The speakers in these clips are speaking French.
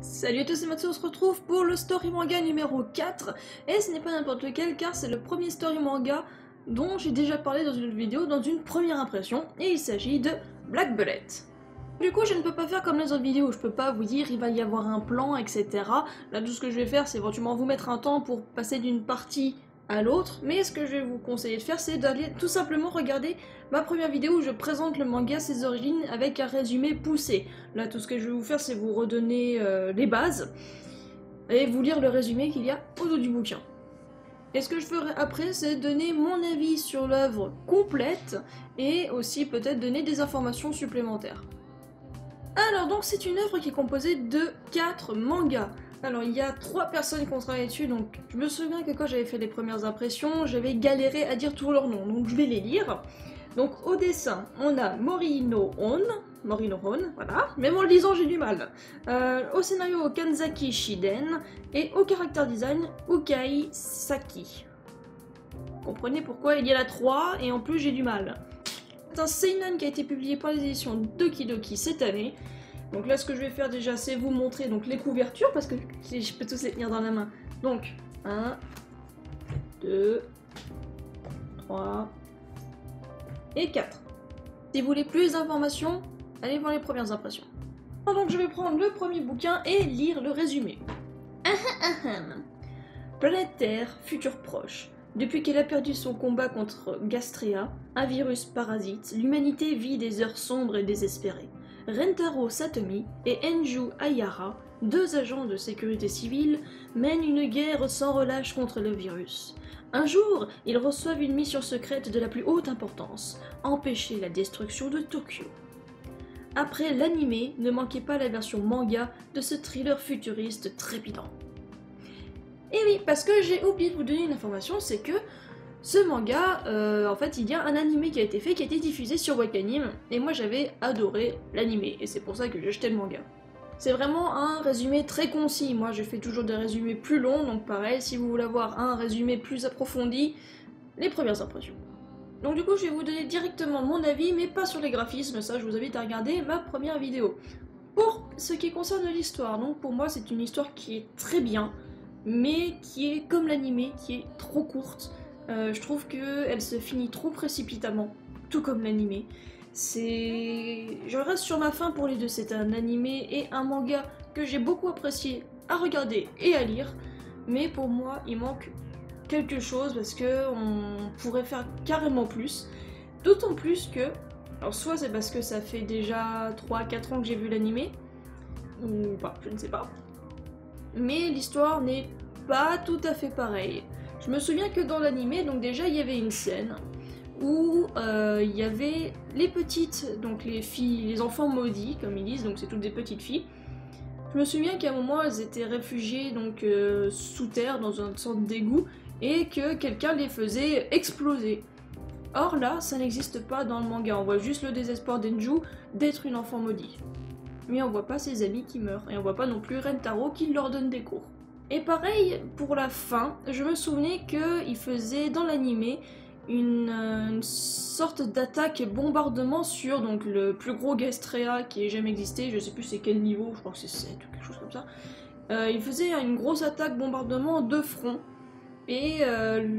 Salut à tous, c'est Matsu, on se retrouve pour le story manga numéro 4 et ce n'est pas n'importe lequel car c'est le premier story manga dont j'ai déjà parlé dans une vidéo, dans une première impression, et il s'agit de Black Bullet. Du coup je ne peux pas faire comme les autres vidéos, je peux pas vous dire il va y avoir un plan, etc. Là tout ce que je vais faire c'est éventuellement vous mettre un temps pour passer d'une partie à l'autre, mais ce que je vais vous conseiller de faire c'est d'aller tout simplement regarder ma première vidéo où je présente le manga, ses origines, avec un résumé poussé. Là tout ce que je vais vous faire c'est vous redonner les bases et vous lire le résumé qu'il y a au dos du bouquin. Et ce que je ferai après c'est donner mon avis sur l'œuvre complète et aussi peut-être donner des informations supplémentaires. Alors donc c'est une œuvre qui est composée de 4 mangas. Alors il y a 3 personnes qui ont travaillé dessus, donc je me souviens que quand j'avais fait les premières impressions, j'avais galéré à dire tous leurs noms, donc je vais les lire. Donc au dessin, on a Morino Hon, voilà, même en le lisant j'ai du mal. Au scénario, Kanzaki Shiden, et au character design, Ukai Saki. Vous comprenez pourquoi il y a la 3 et en plus j'ai du mal. C'est un seinen qui a été publié par les éditions Doki Doki cette année. Donc là ce que je vais faire déjà c'est vous montrer donc les couvertures parce que je peux tous les tenir dans la main. Donc 1, 2, 3 et 4. Si vous voulez plus d'informations, allez voir les premières impressions. Donc je vais prendre le premier bouquin et lire le résumé. Planète Terre, futur proche. Depuis qu'elle a perdu son combat contre Gastrea, un virus parasite, l'humanité vit des heures sombres et désespérées. Rentaro Satomi et Enju Ayara, 2 agents de sécurité civile, mènent une guerre sans relâche contre le virus. Un jour, ils reçoivent une mission secrète de la plus haute importance, empêcher la destruction de Tokyo. Après l'anime, ne manquez pas la version manga de ce thriller futuriste trépidant. Et oui, parce que j'ai oublié de vous donner une information, c'est que ce manga, en fait, il y a un animé qui a été fait, qui a été diffusé sur Wakanim, et moi j'avais adoré l'animé, et c'est pour ça que j'ai acheté le manga. C'est vraiment un résumé très concis, moi je fais toujours des résumés plus longs, donc pareil, si vous voulez avoir un résumé plus approfondi, les premières impressions. Donc du coup je vais vous donner directement mon avis, mais pas sur les graphismes, ça je vous invite à regarder ma première vidéo. Pour ce qui concerne l'histoire, donc pour moi c'est une histoire qui est très bien, mais qui est comme l'animé, qui est trop courte. Je trouve qu'elle se finit trop précipitamment, tout comme l'animé. Je reste sur ma faim pour les deux, c'est un animé et un manga que j'ai beaucoup apprécié à regarder et à lire, mais pour moi il manque quelque chose parce que on pourrait faire carrément plus, d'autant plus que, alors soit c'est parce que ça fait déjà 3-4 ans que j'ai vu l'animé, ou pas, je ne sais pas, mais l'histoire n'est pas tout à fait pareille. Je me souviens que dans l'animé, donc déjà il y avait une scène où il y avait les petites, donc les filles, les enfants maudits comme ils disent, donc c'est toutes des petites filles. Je me souviens qu'à un moment elles étaient réfugiées donc sous terre dans une sorte d'égout et que quelqu'un les faisait exploser. Or là, ça n'existe pas dans le manga, on voit juste le désespoir d'Enju d'être une enfant maudite. Mais on voit pas ses amis qui meurent, et on voit pas non plus Rentaro qui leur donne des cours. Et pareil pour la fin, je me souvenais qu'il faisait dans l'animé une sorte d'attaque bombardement sur donc, le plus gros Gastrea qui ait jamais existé, je sais plus c'est quel niveau, je crois que c'est 7 ou quelque chose comme ça. Il faisait une grosse attaque bombardement de front, et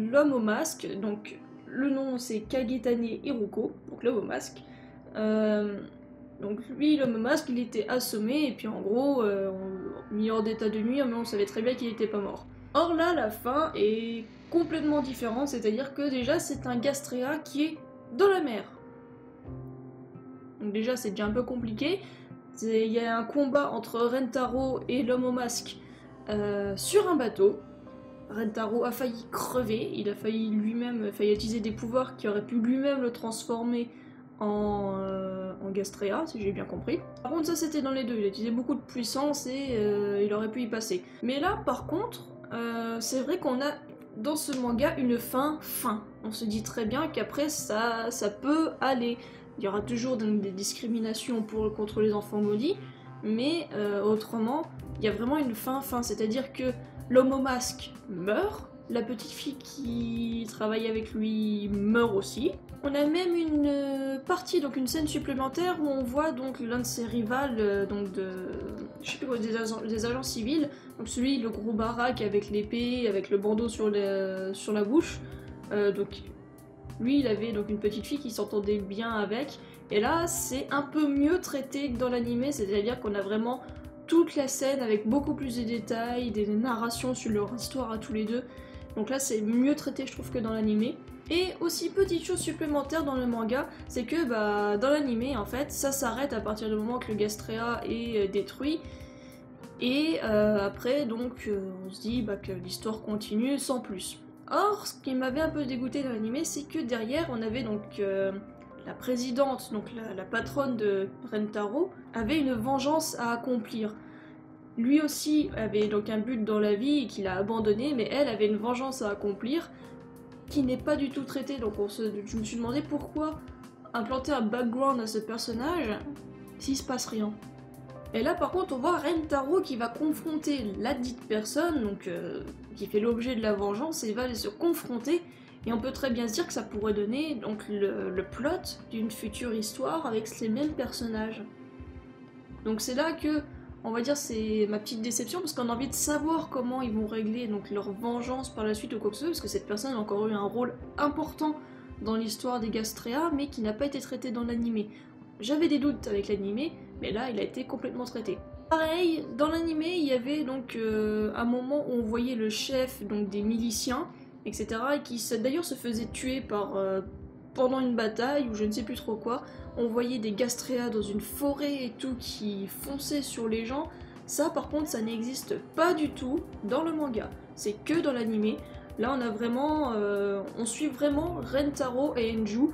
l'homme au masque, donc le nom c'est Kagetane Iruko, donc l'homme au masque, donc lui, l'homme au masque, il était assommé, et puis en gros, mis hors d'état de nuire, mais on savait très bien qu'il n'était pas mort. Or là, la fin est complètement différente, c'est-à-dire que déjà, c'est un Gastrea qui est dans la mer. Donc déjà, c'est déjà un peu compliqué. Il y a un combat entre Rentaro et l'homme au masque sur un bateau. Rentaro a failli crever, il a failli lui-même utiliser des pouvoirs qui auraient pu lui-même le transformer en Gastrea, si j'ai bien compris. Par contre ça c'était dans les deux, il a utilisé beaucoup de puissance et il aurait pu y passer. Mais là par contre, c'est vrai qu'on a dans ce manga une fin. On se dit très bien qu'après ça peut aller. Il y aura toujours des discriminations contre les enfants maudits, mais autrement, il y a vraiment une fin, c'est-à-dire que l'homme au masque meurt, la petite fille qui travaille avec lui meurt aussi. On a même une partie, donc une scène supplémentaire où on voit donc l'un de ses rivales donc je sais plus quoi, des agents civils. Donc celui, le gros baraque avec l'épée, avec le bandeau sur la bouche. Donc lui, il avait donc une petite fille qui s'entendait bien avec. Et là, c'est un peu mieux traité que dans l'animé, c'est-à-dire qu'on a vraiment toute la scène avec beaucoup plus de détails, des narrations sur leur histoire à tous les deux. Donc là, c'est mieux traité, je trouve, que dans l'animé. Et aussi, petite chose supplémentaire dans le manga, c'est que dans l'animé, en fait, ça s'arrête à partir du moment que le Gastrea est détruit. Et après, donc, on se dit que l'histoire continue sans plus. Or, ce qui m'avait un peu dégoûté dans l'animé, c'est que derrière, on avait donc la présidente, donc la patronne de Rentaro, avait une vengeance à accomplir. Lui aussi avait donc un but dans la vie qu'il a abandonné, mais elle avait une vengeance à accomplir qui n'est pas du tout traitée. Donc je me suis demandé pourquoi implanter un background à ce personnage s'il se passe rien. Et là par contre on voit Rentaro qui va confronter la dite personne, donc qui fait l'objet de la vengeance, et va se confronter, et on peut très bien se dire que ça pourrait donner donc le plot d'une future histoire avec ces mêmes personnages. Donc c'est là que, on va dire, c'est ma petite déception, parce qu'on a envie de savoir comment ils vont régler donc leur vengeance par la suite ou quoi que ce soit, parce que cette personne a encore eu un rôle important dans l'histoire des Gastrea, mais qui n'a pas été traité dans l'animé. J'avais des doutes avec l'animé, mais là il a été complètement traité. Pareil, dans l'animé, il y avait donc un moment où on voyait le chef donc des miliciens, etc., et qui d'ailleurs se faisait tuer pendant une bataille, ou je ne sais plus trop quoi. On voyait des Gastrea dans une forêt et tout qui fonçaient sur les gens. Ça par contre, ça n'existe pas du tout dans le manga. C'est que dans l'animé. Là on a vraiment, on suit vraiment Rentaro et Enju,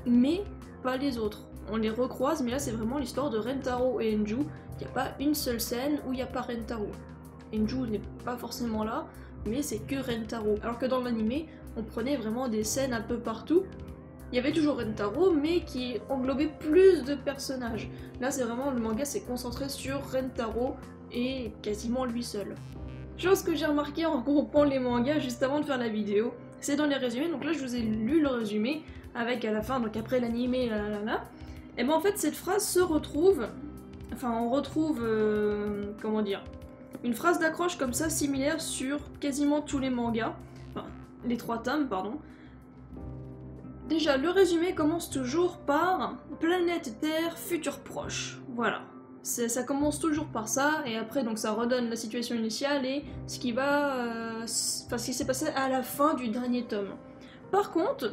mais pas les autres. On les recroise, mais là c'est vraiment l'histoire de Rentaro et Enju. Il n'y a pas une seule scène où il n'y a pas Rentaro. Enju n'est pas forcément là, mais c'est que Rentaro. Alors que dans l'animé, on prenait vraiment des scènes un peu partout. Il y avait toujours Rentaro, mais qui englobait plus de personnages. Là, c'est vraiment, le manga s'est concentré sur Rentaro et quasiment lui seul. Chose que j'ai remarqué en groupant les mangas juste avant de faire la vidéo, c'est dans les résumés. Donc là, je vous ai lu le résumé, avec à la fin, donc après l'animé, et ben en fait, cette phrase se retrouve, enfin, on retrouve, comment dire, une phrase d'accroche comme ça, similaire sur quasiment tous les mangas, enfin, les 3 tomes, pardon. Déjà, le résumé commence toujours par planète Terre, futur proche. Voilà. Ça commence toujours par ça, et après donc ça redonne la situation initiale et ce qui va, ce qui s'est passé à la fin du dernier tome. Par contre,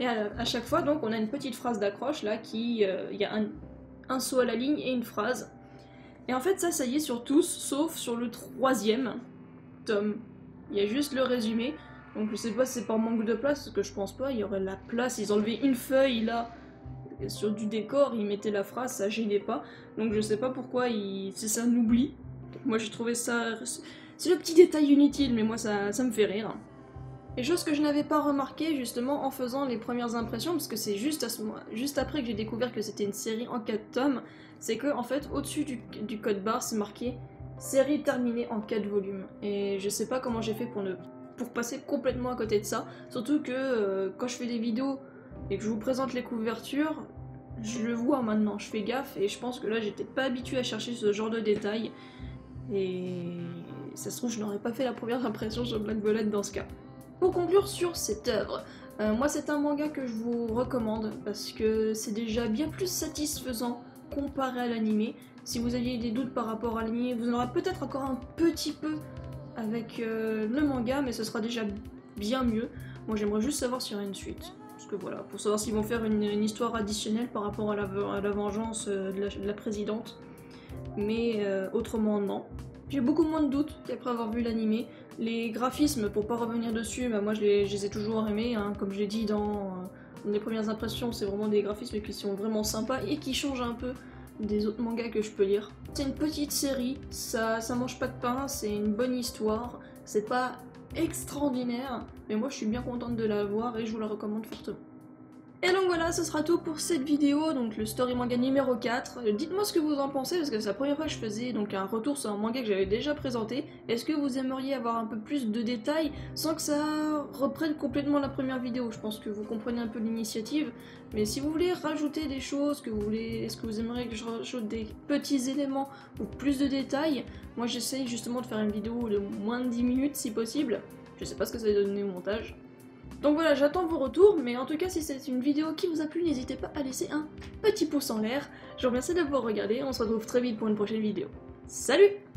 à chaque fois donc on a une petite phrase d'accroche là qui, il y a un saut à la ligne et une phrase. Et en fait ça y est sur tous, sauf sur le 3e tome. Il y a juste le résumé. Donc je sais pas si c'est par manque de place, parce que je pense pas, il y aurait la place, ils enlevaient une feuille là, sur du décor, ils mettaient la phrase, ça gênait pas. Donc je sais pas pourquoi c'est ça un oubli. Moi j'ai trouvé ça... C'est le petit détail inutile, mais moi ça me fait rire. Et chose que je n'avais pas remarqué justement en faisant les premières impressions, parce que c'est juste après que j'ai découvert que c'était une série en 4 tomes, c'est que en fait au-dessus du code barre c'est marqué série terminée en 4 volumes. Et je sais pas comment j'ai fait pour passer complètement à côté de ça, surtout que quand je fais des vidéos et que je vous présente les couvertures, je le vois maintenant, je fais gaffe, et je pense que là j'étais pas habituée à chercher ce genre de détails, et ça se trouve je n'aurais pas fait la première impression sur Black Bullet dans ce cas. Pour conclure sur cette œuvre, moi c'est un manga que je vous recommande, parce que c'est déjà bien plus satisfaisant comparé à l'animé. Si vous aviez des doutes par rapport à l'animé, vous en aurez peut-être encore un petit peu avec le manga, mais ce sera déjà bien mieux. Moi j'aimerais juste savoir s'il y aura une suite, parce que voilà, pour savoir s'ils vont faire une histoire additionnelle par rapport à la vengeance de la présidente, mais autrement non. J'ai beaucoup moins de doutes qu'après avoir vu l'animé. Les graphismes, pour pas revenir dessus, moi je les ai toujours aimés, hein. Comme je l'ai dit dans les premières impressions, c'est vraiment des graphismes qui sont vraiment sympas et qui changent un peu des autres mangas que je peux lire. C'est une petite série, ça mange pas de pain, c'est une bonne histoire, c'est pas extraordinaire, mais moi je suis bien contente de la voir et je vous la recommande fortement. Et donc voilà, ce sera tout pour cette vidéo, donc le story manga numéro 4. Dites-moi ce que vous en pensez, parce que c'est la première fois que je faisais donc un retour sur un manga que j'avais déjà présenté. Est-ce que vous aimeriez avoir un peu plus de détails, sans que ça reprenne complètement la première vidéo? Je pense que vous comprenez un peu l'initiative, mais si vous voulez rajouter des choses, est-ce que vous aimeriez que je rajoute des petits éléments ou plus de détails? Moi j'essaye justement de faire une vidéo de moins de 10 minutes si possible. Je sais pas ce que ça va donner au montage. Donc voilà, j'attends vos retours, mais en tout cas, si c'est une vidéo qui vous a plu, n'hésitez pas à laisser un petit pouce en l'air. Je vous remercie d'avoir regardé, on se retrouve très vite pour une prochaine vidéo. Salut!